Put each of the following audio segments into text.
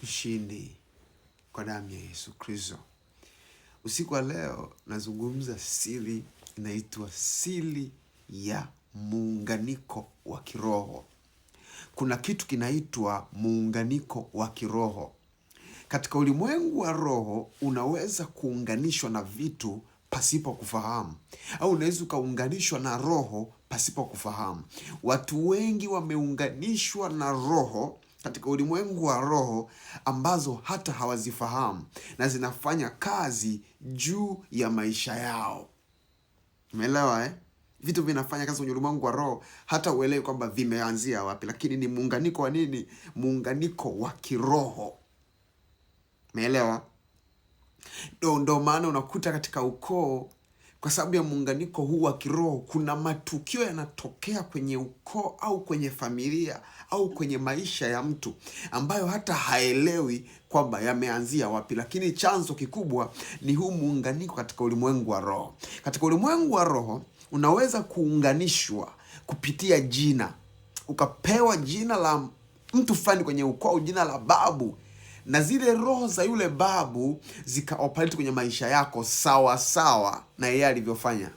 ushindi kwa damu ya Yesu Kristo. Usiku wa leo nazungumza siri inaitwa siri ya muunganiko wa kiroho. Kuna kitu kinaitwa muunganiko wa kiroho. Katika ulimwengu wa roho unaweza kuunganishwa na vitu pasipo kufahamu, au unaweza ukaunganishwa na roho pasipo kufahamu. Watu wengi wameunganishwa na roho katika ulimwengu wa roho ambazo hata hawazifahamu na zinafanya kazi juu ya maisha yao. Umeelewa Vitu vinafanya kazi kwenye ulimwengu wa roho hata uelewe kwamba vimeanzia wapi, lakini ni muunganiko wa nini? Muunganiko wa kiroho. Umeelewa? Ndio maana unakuta katika ukoo, kwa sababu ya muunganiko huu wa kiroho, kuna matukio yanatokea kwenye ukoo au kwenye familia au kwenye maisha ya mtu ambayo hata haelewi kwamba yameanzia wapi, lakini chanzo kikubwa ni huu muunganiko katika ulimwengu wa roho. Katika ulimwengu wa roho unaweza kuunganishwa kupitia jina. Ukapewa jina la mtu fulani kwenye ukoo au jina la babu, na zile roho za yule babu zikaoperate kwenye maisha yako sawa sawa na yeye alivyofanya.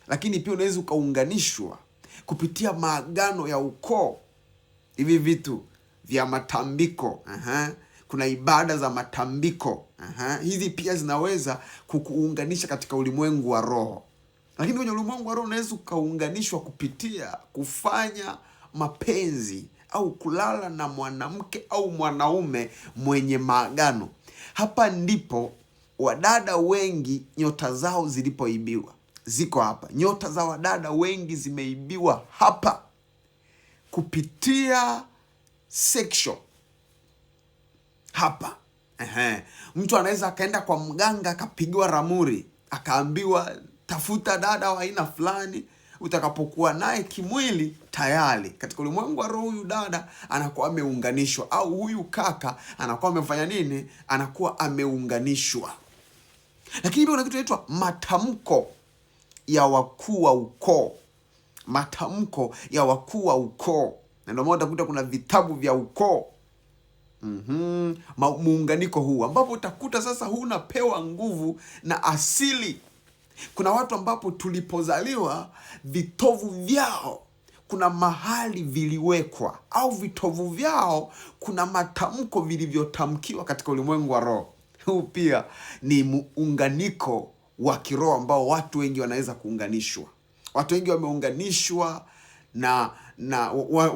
Lakini pia unaweza ukaunganishwa kupitia maagano ya ukoo. Hivi vitu vya matambiko, kuna ibada za matambiko, hizi pia zinaweza kukuunganisha katika ulimwengu wa roho. Lakini kwenye ulimwengu wa roho unaweza ukaunganishwa kupitia kufanya mapenzi au kulala na mwanamke au mwanaume mwenye maagano. Hapa ndipo wadada wengi nyota zao zilipoibiwa. Ziko hapa. Nyota za wadada wengi zimeibiwa hapa kupitia sexual. Hapa. Mtu anaweza akaenda kwa mganga akapigiwa ramuri, akaambiwa tafuta dada wa aina fulani, utakapokuwa naye kimwili tayari katika ulimwengu wa roho huyu dada anakuwa ameunganishwa, au huyu kaka anakuwa amefanya nini? Anakuwa ameunganishwa. Lakini pia kuna kitu inaitwa matamko ya wakuu wa ukoo. Matamko ya wakuu wa ukoo. Na ndio maana utakuta kuna vitabu vya ukoo. Muunganiko huu ambapo utakuta sasa huu unapewa nguvu na asili. Kuna watu ambapo tulipozaliwa vitovu vyao kuna mahali viliwekwa, au vitovu vyao kuna matamko vilivyotamkiwa katika ulimwengu wa roho. Huu pia ni muunganiko wa kiroho ambao watu wengi wanaweza kuunganishwa. Watu wengi wameunganishwa na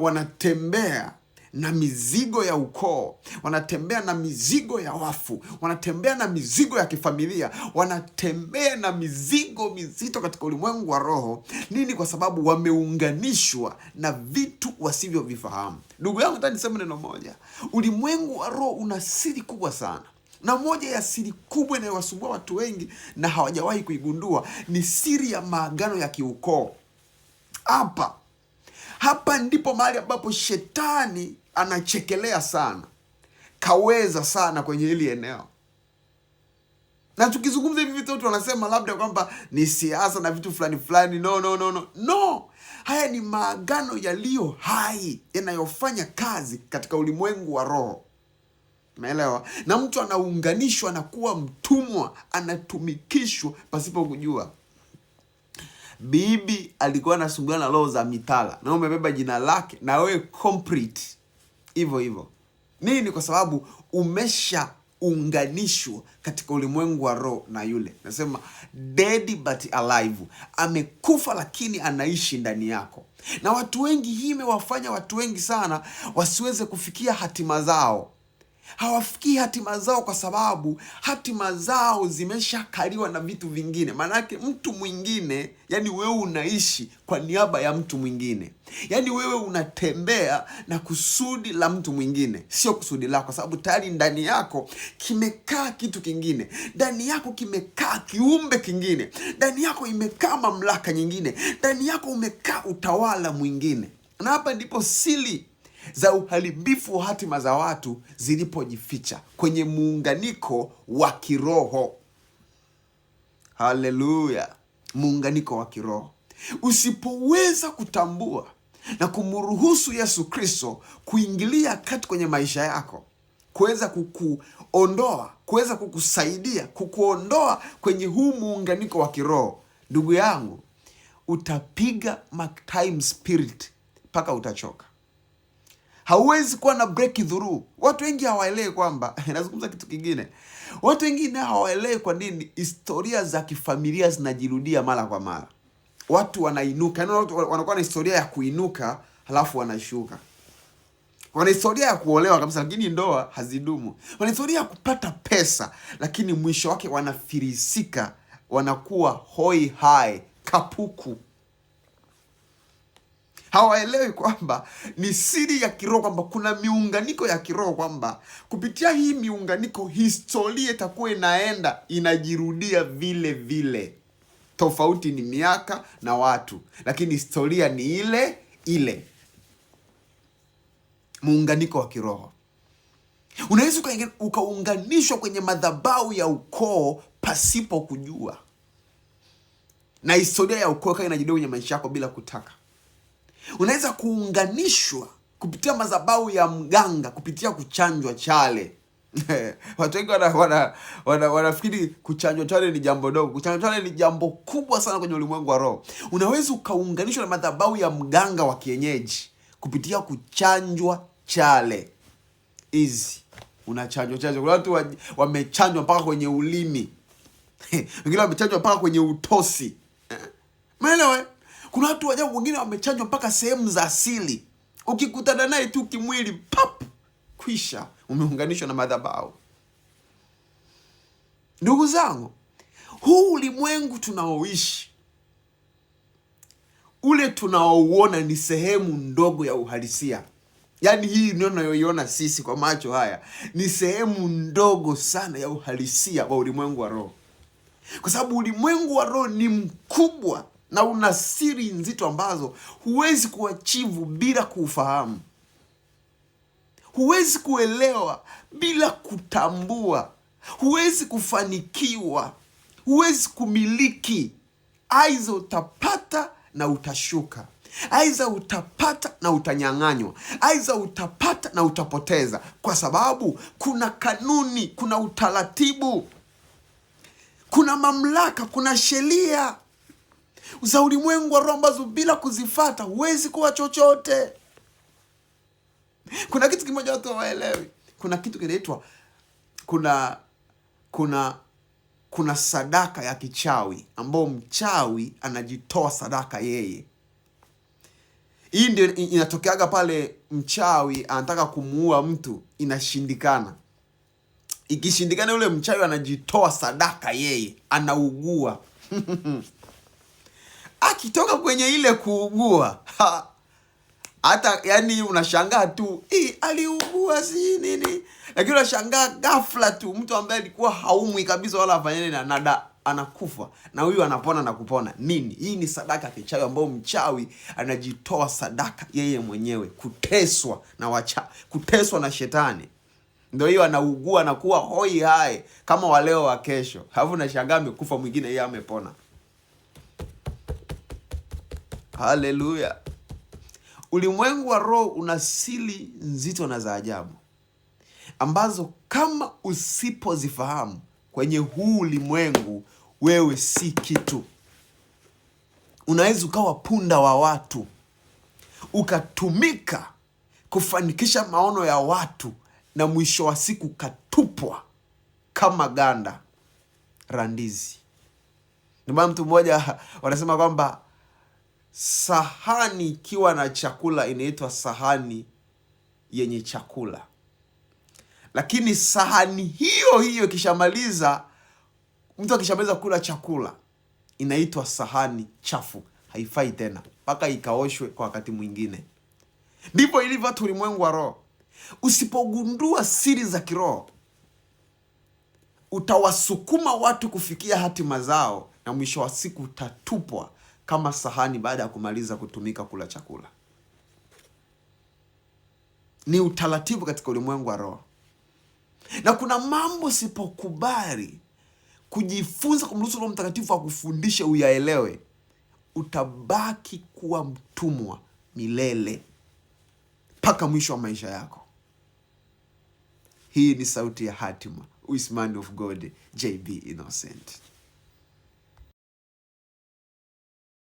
wanatembea na mizigo ya ukoo, wanatembea na mizigo ya wafu, wanatembea na mizigo ya kifamilia, wanatembea na mizigo mizito katika ulimwengu wa roho. Nini? Kwa sababu wameunganishwa na vitu wasivyovifahamu. Ndugu yangu, nataka niseme neno moja. Ulimwengu wa roho una siri kubwa sana, na moja ya siri kubwa inayowasumbua watu wengi na hawajawahi kuigundua ni siri ya maagano ya kiukoo. Hapa ndipo mahali ambapo shetani anachekelea sana, kaweza sana kwenye hili eneo. Na tukizungumza hivi vitu watu wanasema labda kwamba ni siasa na vitu fulani fulani. No. Haya ni maagano yaliyo hai yanayofanya kazi katika ulimwengu wa roho. Umeelewa? Na mtu anaunganishwa na kuwa mtumwa, anatumikishwa pasipo kujua. Bibi alikuwa anasumbuliwa na roho za mitala, na umebeba jina lake, na wewe complete hivyo. Nini? Kwa sababu umeshaunganishwa katika ulimwengu wa roho na yule. Nasema dead but alive. Amekufa lakini anaishi ndani yako. Na watu wengi, hii imewafanya watu wengi sana wasiweze kufikia hatima zao. Hawafikii hatima zao kwa sababu hatima zao zimeshakaliwa na vitu vingine. Maanake mtu mwingine, yani wewe unaishi kwa niaba ya mtu mwingine. Yani wewe unatembea na kusudi la mtu mwingine, sio kusudi lako, kwa sababu tayari ndani yako kimekaa kitu kingine. Ndani yako kimekaa kiumbe kingine. Ndani yako imekaa mamlaka nyingine. Ndani yako umekaa utawala mwingine. Na hapa ndipo siri za uharibifu wa hatima za watu zilipojificha, kwenye muunganiko wa kiroho. Haleluya! Muunganiko wa kiroho. Usipoweza kutambua na kumruhusu Yesu Kristo kuingilia kati kwenye maisha yako, kuweza kukuondoa, kuweza kukusaidia, kukuondoa kwenye huu muunganiko wa kiroho. Ndugu yangu, utapiga mark time spirit mpaka utachoka. Hauwezi kuwa na breakthrough. Watu wengi hawaelewi kwamba nazungumza kitu kingine. Watu wengine hawaelewi kwa nini historia za kifamilia zinajirudia mara kwa mara. Watu wanainuka, yaani watu wanakuwa na historia ya kuinuka halafu wanashuka. Wana historia ya kuolewa kabisa lakini ndoa hazidumu. Wana historia ya kupata pesa lakini mwisho wake wanafirisika, wanakuwa hoi hai, kapuku. Hawaelewi kwamba ni siri ya kiroho, kwamba kuna miunganiko ya kiroho, kwamba kupitia hii miunganiko historia itakuwa inajirudia vile vile. Tofauti ni miaka na watu, lakini historia ni ile ile. Muunganiko wa kiroho. Unaweza ukaunganishwa kwenye madhabahu ya ukoo pasipo kujua, na historia ya ukoo inajirudia kwenye maisha yako bila kutaka. Unaweza kuunganishwa kupitia madhabahu ya mganga, kupitia kuchanjwa chale. Watu wengi wanafikiri kuchanjwa chale ni jambo dogo. Kuchanjwa chale ni jambo kubwa sana kwenye ulimwengu wa roho. Unaweza ukaunganishwa na madhabahu ya mganga wa kienyeji kupitia kuchanjwa chale. Easy. Unachanjwa chale. Kuna watu wamechanjwa mpaka kwenye ulimi. Wengine wamechanjwa mpaka kwenye utosi. Umeelewa? Kuna watu wengine wamechanjwa mpaka sehemu za asili. Ukikutana naye tu kimwili, pap, kwisha, umeunganishwa na madhabahu. Ndugu zangu, huu ulimwengu tunaoishi, ule tunaouona ni sehemu ndogo ya uhalisia. Yaani hii ndio tunayoiona sisi kwa macho haya ni sehemu ndogo sana ya uhalisia wa ulimwengu wa roho. Kwa sababu ulimwengu wa roho ni mkubwa na una siri nzito ambazo huwezi kuachivu bila kuufahamu. Huwezi kuelewa bila kutambua. Huwezi kufanikiwa. Huwezi kumiliki. Aidha utapata na utashuka. Aidha utapata na utanyang'anywa. Aidha utapata na utapoteza. Kwa sababu kuna kanuni, kuna utaratibu, kuna mamlaka, kuna sheria za ulimwengu wa roho ambazo bila kuzifata huwezi kuwa chochote. Kuna kitu kimoja watu hawaelewi. Kuna kitu kinaitwa kuna sadaka ya kichawi ambao mchawi anajitoa sadaka yeye. Hii ndio inatokeaga pale mchawi anataka kumuua mtu, inashindikana. Ikishindikana yule mchawi anajitoa sadaka yeye, anaugua. Akitoka kwenye ile kuugua, hata yani unashangaa tu, aliugua si nini. Lakini unashangaa ghafla tu mtu ambaye alikuwa haumwi kabisa wala afanyeni na nada anakufa, na huyu anapona na kupona. Nini? Hii ni sadaka kichawi ambao mchawi anajitoa sadaka yeye mwenyewe, kuteswa na shetani. Ndio hiyo anaugua na kuwa hoi hai kama waleo wa kesho. Alafu unashangaa amekufa, mwingine yeye amepona. Haleluya. Ulimwengu wa roho una siri nzito na za ajabu ambazo kama usipozifahamu kwenye huu ulimwengu, wewe si kitu. Unaweza ukawa punda wa watu, ukatumika kufanikisha maono ya watu, na mwisho wa siku katupwa kama ganda randizi. Ndio maana mtu mmoja wanasema kwamba sahani ikiwa na chakula inaitwa sahani yenye chakula, lakini sahani hiyo kishamaliza, mtu akishamaliza kula chakula, inaitwa sahani chafu, haifai tena mpaka ikaoshwe kwa wakati mwingine. Ndivyo ilivyo watu ulimwengu wa roho. Usipogundua siri za kiroho, utawasukuma watu kufikia hatima zao, na mwisho wa siku utatupwa kama sahani baada ya kumaliza kutumika kula chakula. Ni utaratibu katika ulimwengu wa roho. Na kuna mambo sipokubali kujifunza kumruhusu Roho Mtakatifu akufundishe uyaelewe, utabaki kuwa mtumwa milele mpaka mwisho wa maisha yako. Hii ni Sauti ya Hatima with man of God JB Innocent.